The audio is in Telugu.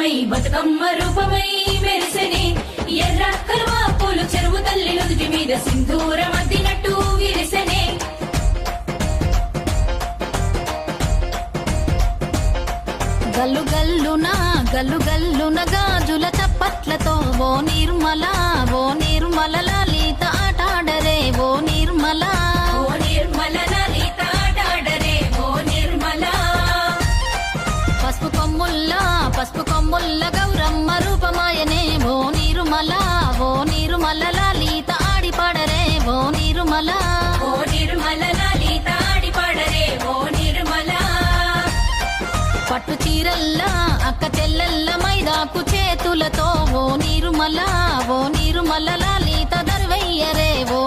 రూపమై బతుకమ్మ రూపమై మెరిసెనే ఎర్ర కలువ పూలు చెరువు తల్లి నుదుటి మీద సింధూరం అద్దినట్టు విరిసెనే గల్లు గల్లున గాజుల చప్పట్లతో ఓ నిర్మల లలిత ఆటాడరే ఓ నిర్మల లలిత ఆటాడరే ఓ నిర్మల పసుపు కొమ్ముల్ల గౌరమ్మ రూపమాయనే ఓ నిర్మల లలిత ఆడిపాడరే ఓ నిర్మల లలిత ఆడిపాడరే ఓ నిర్మల పట్టు చీరల్లా అక్క చెల్లెల్ల మైదాకు చేతులతో ఓ నిర్మల లలిత దర్వయ్యరే ఓ